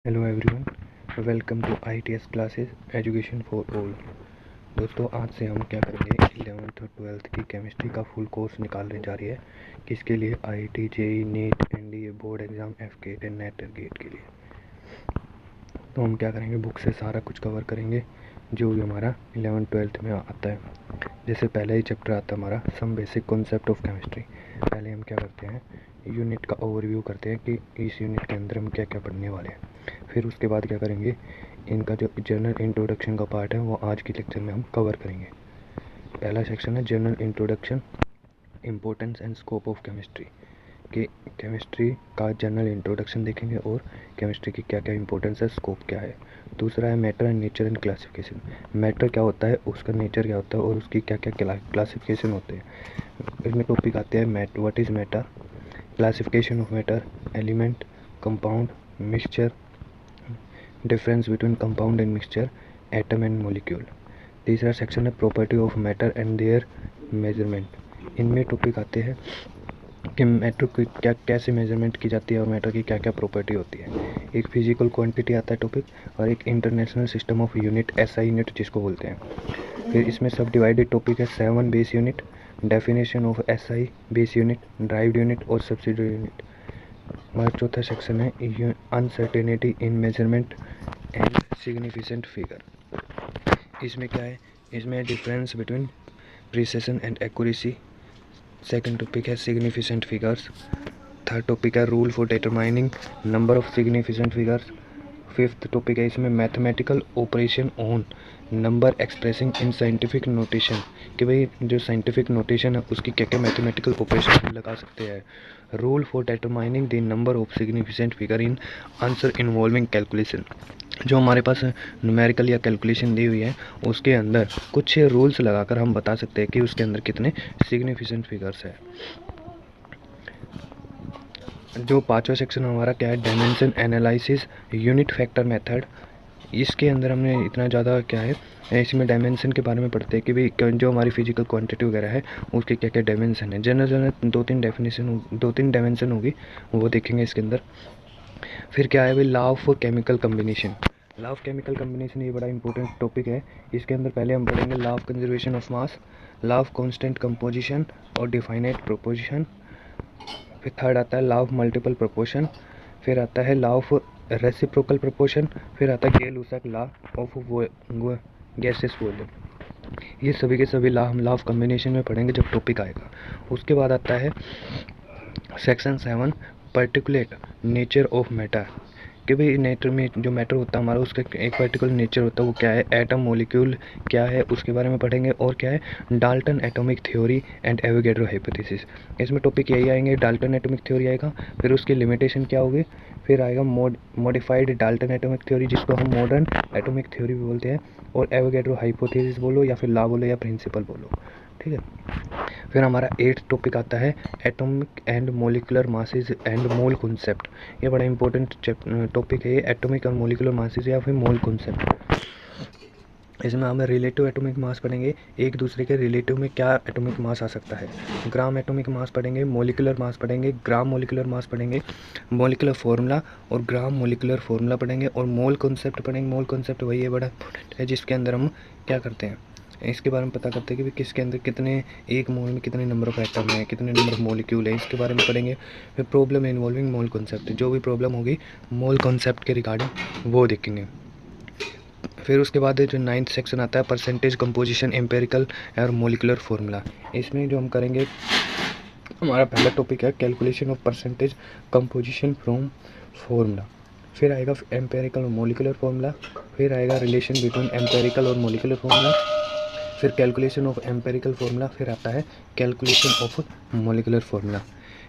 Hello everyone, welcome to ITS classes education for all. दोस्तों, आज से हम क्या करेंगे 11th और 12th की केमिस्ट्री का फुल कोर्स निकालने जा रही है, किसके लिए? IIT JEE NEET NDA board exam FGATE and NET GATE के लिए। तो हम क्या करेंगे, बुक से सारा कुछ कवर करेंगे जो भी हमारा 11th-12th में आता है। जैसे पहला ही चैप्टर आता है हमारा some basic concept of chemistry. पहले हम क्या करते हैं, यूनिट का ओवरव्यू करते हैं कि इस यूनिट के अंदर हम क्या क्या पढ़ने वाले हैं। फिर उसके बाद क्या करेंगे, इनका जो जनरल इंट्रोडक्शन का पार्ट है वो आज के लेक्चर में हम कवर करेंगे। पहला सेक्शन है general introduction, importance and scope of chemistry. कि केमिस्ट्री का जनरल इंट्रोडक्शन देखेंगे और केमिस्ट्री की क्या क्या इंपॉर्टेंस है, स्कोप क्या है। दूसरा है matter and nature and classification. Matter क्या होता है, उसका नेचर क्या होता है और उसकी क्या क्या क्लासिफिकेशन होते हैं। इसमें टॉपिक आते हैं what is matter, classification of matter, element, compound, mixture, difference between compound and mixture, atom and molecule. तीसरा सेक्शन है property of matter and there measurement. इनमें टॉपिक आते हैं कि मैटर की क्या कैसे मेजरमेंट की जाती है और मैटर की क्या क्या प्रॉपर्टी होती है। एक फिजिकल क्वांटिटी आता है टॉपिक, और एक international system of unit, SI unit जिसको बोलते हैं। फिर इसमें सब डिवाइडेड टॉपिक है 7 base unit, definition of SI base unit, derived unit और सब्सिडियरी यूनिट। हमारा चौथा सेक्शन है uncertainty in measurement and significant figure. इसमें क्या है, इसमें difference between precision and accuracy. Second topic है सिग्निफिकेंट फिगर्स। थर्ड टॉपिक है rule for determining number of significant figures. Fifth topic है इसमें mathematical operation on number expressing in scientific notation. कि भाई जो साइंटिफिक नोटेशन है उसकी क्या क्या मैथमेटिकल ऑपरेशन लगा सकते हैं। Rule for determining the number of significant figure in answer involving calculation. जो हमारे पास न्यूमेरिकल या कैलकुलेशन दी हुई है उसके अंदर कुछ रूल्स लगाकर हम बता सकते हैं कि उसके अंदर कितने सिग्निफिकेंट फिगर्स है। जो पांचवा सेक्शन हमारा क्या है, dimension analysis unit factor method. इसके अंदर हमने इतना ज़्यादा क्या है, इसमें डायमेंशन के बारे में पढ़ते हैं कि भाई जो हमारी फिजिकल क्वांटिटी वगैरह है उसके क्या क्या डायमेंशन है। जनरल दो तीन डायमेंशन होगी, वो देखेंगे इसके अंदर। फिर क्या है भाई, law of chemical combination. Law of chemical combination ये बड़ा इंपॉर्टेंट टॉपिक है। इसके अंदर पहले हम पढ़ेंगे law of conservation of mass, law of constant composition और डिफाइनाइट प्रोपोजिशन। फिर थर्ड आता है लॉ ऑफ मल्टीपल प्रोपोर्शन। फिर आता है लॉ ऑफ रेसिप्रोकल प्रोपोर्शन। फिर आता है गेल-लूसाक लॉ ऑफ गैसेस वॉल्यूम। ये सभी के सभी लॉ हम लॉ ऑफ कम्बिनेशन में पढ़ेंगे जब टॉपिक आएगा। उसके बाद आता है section 7 particulate nature of matter. कि भाई नेचर में जो मैटर होता है हमारा उसका एक पर्टिकुलर नेचर होता है, वो क्या है, एटम मॉलिक्यूल क्या है उसके बारे में पढ़ेंगे। और क्या है Dalton atomic theory and Avogadro hypothesis. इसमें टॉपिक यही आएंगे, डाल्टन एटॉमिक थ्योरी आएगा, फिर उसकी लिमिटेशन क्या होगी, फिर आएगा मॉडिफाइड डाल्टन एटॉमिक थ्योरी जिसको हम मॉडर्न एटॉमिक थ्योरी भी बोलते हैं, और एवोगैड्रो हाइपोथेसिस बोलो या फिर लॉ बोलो या प्रिंसिपल बोलो, ठीक है। फिर हमारा 8th टॉपिक आता है atomic and molecular masses and mole concept. ये बड़ा इंपॉर्टेंट टॉपिक है, एटॉमिक और मोलिकुलर मासेस या फिर मोल कॉन्सेप्ट। इसमें हम रिलेटिव एटॉमिक मास पढ़ेंगे, एक दूसरे के रिलेटिव में क्या एटॉमिक मास आ सकता है। ग्राम एटॉमिक मास पढ़ेंगे, मोलिकुलर मास पढ़ेंगे, ग्राम मोलिकुलर मास पढ़ेंगे, मोलिकुलर फार्मूला और ग्राम मोलिकुलर फार्मूला पढ़ेंगे, और मोल कॉन्सेप्ट पढ़ेंगे। मोल कॉन्सेप्ट वही है, बड़ा इंपॉर्टेंट है, जिसके अंदर हम क्या करते हैं, इसके बारे में पता करते हैं कि किसके अंदर कितने, एक मोल में कितने नंबर ऑफ एटम है, कितने नंबर ऑफ मॉलिक्यूल है, इसके बारे में पढ़ेंगे। फिर प्रॉब्लम इन्वॉल्विंग मोल कॉन्सेप्ट, जो भी प्रॉब्लम होगी मोल कॉन्सेप्ट के रिगार्डिंग वो देखेंगे। फिर उसके बाद जो 9th सेक्शन आता है परसेंटेज कंपोजिशन एम्पेरिकल और मोलिकुलर फार्मूला। इसमें जो हम करेंगे, हमारा पहला टॉपिक है calculation of percentage composition from formula. फिर आएगा एम्पेरिकल और मोलिकुलर फार्मूला। फिर आएगा रिलेशन बिटवीन एम्पेरिकल और मोलिकुलर फार्मूला। फिर कैलकुलेशन ऑफ एम्पेरिकल फार्मूला। फिर आता है कैलकुलेशन ऑफ मोलिकुलर फार्मूला।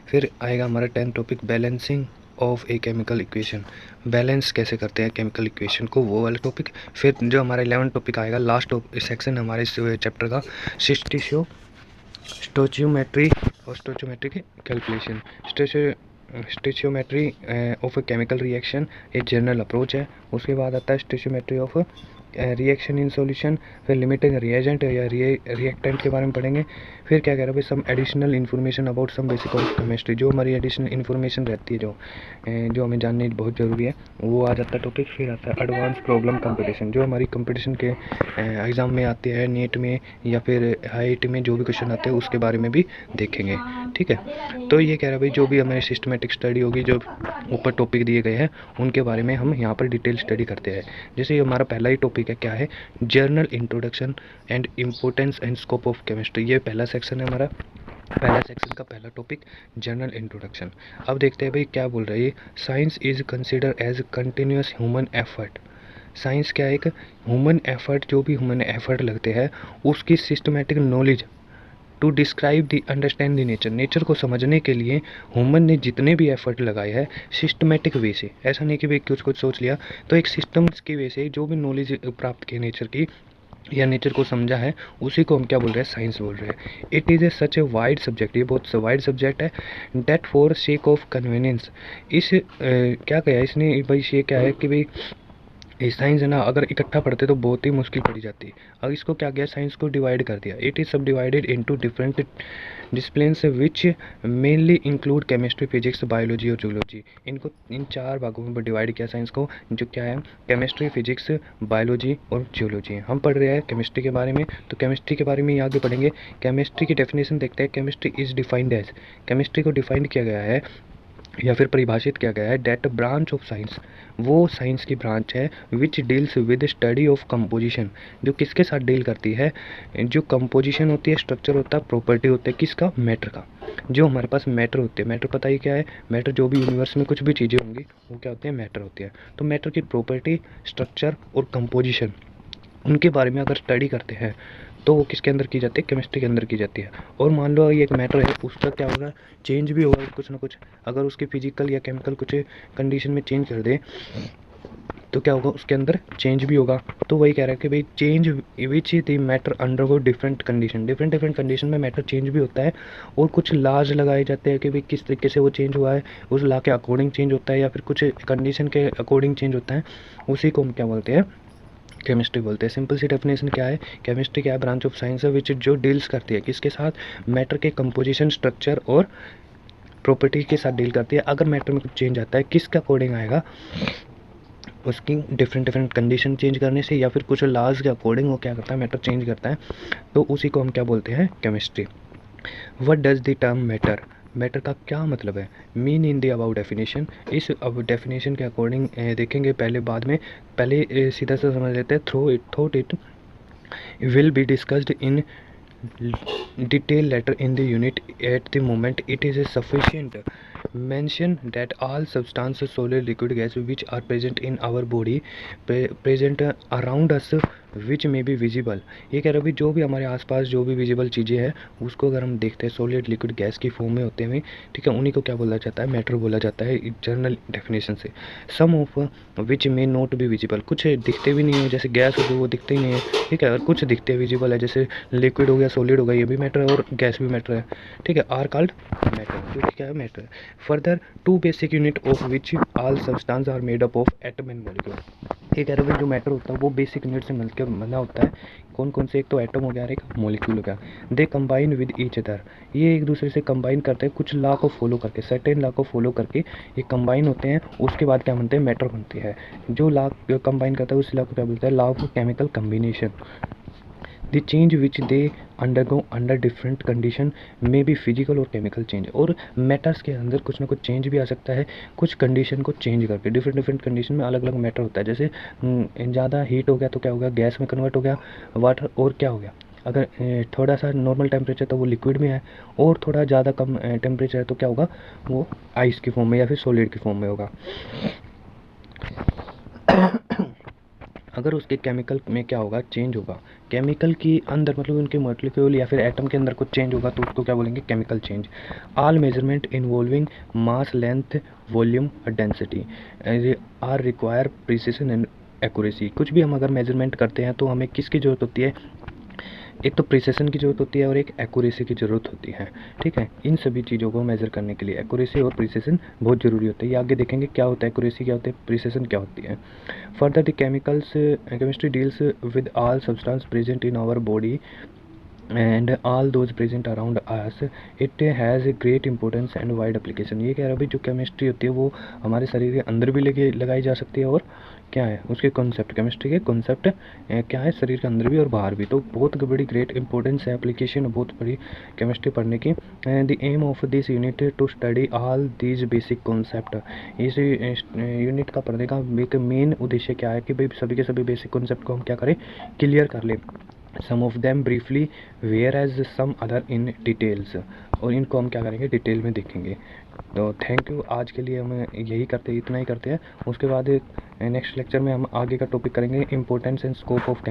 फिर आएगा हमारा 10th topic balancing of a chemical equation. Balance कैसे करते हैं केमिकल इक्वेशन को, वो वाला टॉपिक। फिर जो हमारा 11th टॉपिक आएगा, लास्ट सेक्शन हमारे इस चैप्टर का, स्टोचियोमेट्री और स्टोचियोमेट्री की calculation. Stoichiometry of a chemical reaction एक जनरल अप्रोच है। उसके बाद आता है stoichiometry of reaction in solution, फिर लिमिटिंग रिएजेंट या रिएक्टेंट के बारे में पढ़ेंगे। फिर क्या कह रहा है भाई, some additional information about some basic of chemistry, जो हमारी एडिशनल इन्फॉर्मेशन रहती है जो हमें जाननी बहुत ज़रूरी है, वो आ जाता है टॉपिक। फिर आता है एडवांस प्रॉब्लम कंपटीशन, जो हमारी कंपटीशन के एग्ज़ाम में आती है, नीट में या फिर IIT में जो भी क्वेश्चन आते हैं उसके बारे में भी देखेंगे। ठीक है, तो ये कह रहा है भाई जो भी हमारी सिस्टमेटिक स्टडी होगी, जो ऊपर टॉपिक दिए गए हैं उनके बारे में हम यहाँ पर डिटेल स्टडी करते हैं। जैसे हमारा पहला ही टॉपिक है, क्या है, journal introduction and importance and scope of chemistry. ये पहला सेक्शन है हमारा, पहला सेक्शन का पहला टॉपिक जर्नल इंट्रोडक्शन। अब देखते हैं भाई क्या बोल रहा है ये, science is consider as continuous human effort. Science क्या है, एक ह्यूमन एफर्ट, जो भी ह्यूमन एफर्ट लगते हैं उसकी systematic knowledge to describe the understand the nature. Nature को समझने के लिए ह्यूमन ने जितने भी एफर्ट लगाए हैं सिस्टमेटिक वे से, ऐसा नहीं कि भाई कुछ कुछ सोच लिया, तो एक सिस्टम्स की वे से जो भी नॉलेज प्राप्त की नेचर की या नेचर को समझा है, उसी को हम क्या बोल रहे हैं, साइंस बोल रहे हैं। It is a such a wide subject, ये बहुत वाइड सब्जेक्ट है। That for sake of convenience, इस क्या कहा इसने भाई, ये क्या है कि भाई साइंस है ना, अगर इकट्ठा पढ़ते तो बहुत ही मुश्किल पड़ी जाती। अब इसको क्या किया, साइंस को डिवाइड कर दिया। इट इज़ सब divided into different disciplines which mainly include chemistry, physics, biology और जूलॉजी। इनको इन 4 भागों में डिवाइड किया साइंस को, जो क्या है, केमिस्ट्री, फिजिक्स, बायोलॉजी और जूलॉजी। हम पढ़ रहे हैं केमिस्ट्री के बारे में, तो केमिस्ट्री के बारे में आगे पढ़ेंगे। केमिस्ट्री की डेफिनेशन देखते हैं। Chemistry is defined as, chemistry को डिफाइंड किया गया है या फिर परिभाषित किया गया है, डेट ब्रांच ऑफ साइंस, वो साइंस की ब्रांच है which deals with study of composition, जो किसके साथ डील करती है, जो कंपोजिशन होती है, स्ट्रक्चर होता है, प्रॉपर्टी होते है किसका, मैटर का। जो हमारे पास मैटर होते हैं, मैटर पता ही क्या है, मैटर जो भी यूनिवर्स में कुछ भी चीज़ें होंगी वो क्या होते हैं, मैटर होती है। तो मैटर की प्रॉपर्टी, स्ट्रक्चर और कंपोजिशन, उनके बारे में अगर स्टडी करते हैं तो वो किसके अंदर की जाती है, केमिस्ट्री के अंदर की जाती है। और मान लो ये एक मैटर है, उसका क्या होगा, चेंज भी होगा कुछ ना कुछ। अगर उसकी फिजिकल या केमिकल कुछ कंडीशन में चेंज कर दे तो क्या होगा, उसके अंदर चेंज भी होगा। तो वही कह रहा है कि भाई change which the matter undergo different condition, different different condition में मैटर चेंज भी होता है। और कुछ लॉज लगाए जाते हैं कि भाई किस तरीके से वो चेंज हुआ है, उस लॉ के अकॉर्डिंग चेंज होता है या फिर कुछ कंडीशन के अकॉर्डिंग चेंज होता है। उसी को हम क्या बोलते हैं, केमिस्ट्री बोलते हैं। सिंपल सी डेफिनेशन क्या है, केमिस्ट्री क्या है, ब्रांच ऑफ साइंस है विच जो डील्स करती है किसके साथ, मैटर के कंपोजिशन, स्ट्रक्चर और प्रॉपर्टी के साथ डील करती है। अगर मैटर में कुछ चेंज आता है, किसके अकॉर्डिंग आएगा, उसकी डिफरेंट डिफरेंट कंडीशन चेंज करने से या फिर कुछ लॉज के अकॉर्डिंग वो क्या करता है, मैटर चेंज करता है। तो उसी को हम क्या बोलते हैं, chemistry. What does the term matter, matter का क्या मतलब है, mean in the about definition. इस अब डेफिनेशन के अकॉर्डिंग देखेंगे पहले, बाद में पहले सीधा सा समझ लेते हैं। Through it thought it will be discussed in detail later in the unit. At the moment it is a sufficient mention that all substances, solid, liquid, gas which are present in our body, present around us, विच में भी visible. ये कह रहा है जो भी हमारे आसपास जो भी विजिबल चीज़ें हैं उसको अगर हम देखते हैं सॉलिड, लिक्विड, गैस की फॉर्म में होते हुए, ठीक है, उन्हीं को क्या बोला जाता है, मैटर बोला जाता है जर्नल डेफिनेशन से। सम ऑफ विच में नॉट भी विजिबल, कुछ दिखते भी नहीं है, जैसे गैस हो गई वो दिखते ही नहीं है, ठीक है, और कुछ दिखते विजिबल है, जैसे लिक्विड हो गया, सॉलिड हो गया, ये भी मैटर है और गैस भी मैटर है, ठीक है, आर कॉल्ड मैटर, जो कि क्या है, मैटर है। Further 2 basic unit of which all substance are made up of atom and molecule. ये कह रहे हैं जो मैटर होता है वो बेसिक यूनिट से मिलकर बना होता है। कौन कौन से, एक तो एटम हो गया और एक मॉलिक्यूल हो गया। They combine with each other, ये एक दूसरे से कंबाइन करते हैं कुछ लॉ को फॉलो करके, सर्टेन लॉ को फॉलो करके ये कंबाइन होते हैं। उसके बाद क्या बनते हैं, मैटर बनते हैं। जो लॉ कंबाइन करता है उस लॉ को क्या बोलते हैं, law of chemical combination. The change which they undergo under different condition में भी फिजिकल और केमिकल चेंज। और मैटर्स के अंदर कुछ ना कुछ चेंज भी आ सकता है, कुछ कंडीशन को चेंज करके। डिफरेंट डिफरेंट कंडीशन में अलग अलग मैटर होता है। जैसे ज़्यादा हीट हो गया तो क्या हो गया, गैस में कन्वर्ट हो गया, वाटर, और क्या हो गया, अगर थोड़ा सा नॉर्मल टेम्परेचर तो वो लिक्विड में है, और थोड़ा ज़्यादा कम टेम्परेचर है तो क्या होगा, वो आइस की फॉर्म में या फिर सॉलिड की फॉर्म में होगा। अगर उसके केमिकल में क्या होगा, चेंज होगा, केमिकल की अंदर मतलब उनके मॉलिक्यूल या फिर एटम के अंदर कुछ चेंज होगा तो उसको क्या बोलेंगे, chemical change. All measurement involving mass, length, volume और density are require precision and accuracy. कुछ भी हम अगर मेजरमेंट करते हैं तो हमें किसकी ज़रूरत होती है, एक तो प्रिसिशन की ज़रूरत होती है और एक एक्यूरेसी की ज़रूरत होती है, ठीक है। इन सभी चीज़ों को मेज़र करने के लिए एक्यूरेसी और प्रिसिशन बहुत ज़रूरी होता है। ये आगे देखेंगे क्या होता है एक्यूरेसी, क्या होता है प्रिसिशन, क्या होती है। Further the chemistry deals with all substance present in our body and all those present around us, it has a great importance and wide application. ये कह रहा है भाई जो केमिस्ट्री होती है वो हमारे शरीर के अंदर भी लगाई जा सकती है, और क्या है उसके कॉन्सेप्ट, केमिस्ट्री के कॉन्सेप्ट क्या है शरीर के अंदर भी और बाहर भी। तो बहुत बड़ी ग्रेट इंपॉर्टेंस है, एप्लीकेशन बहुत बड़ी केमिस्ट्री पढ़ने की। The aim of this unit to study all these basic concept. इस यूनिट का पढ़ने का एक मेन उद्देश्य क्या है कि भाई सभी के सभी बेसिक कॉन्सेप्ट को हम क्या करें, क्लियर कर लें। Some of them briefly whereas some other in details, और इनको हम क्या करेंगे डिटेल में देखेंगे। तो थैंक यू, आज के लिए हम यही करते हैं, इतना ही करते हैं। उसके बाद नेक्स्ट लेक्चर में हम आगे का टॉपिक करेंगे इंपॉर्टेंस एंड स्कोप ऑफ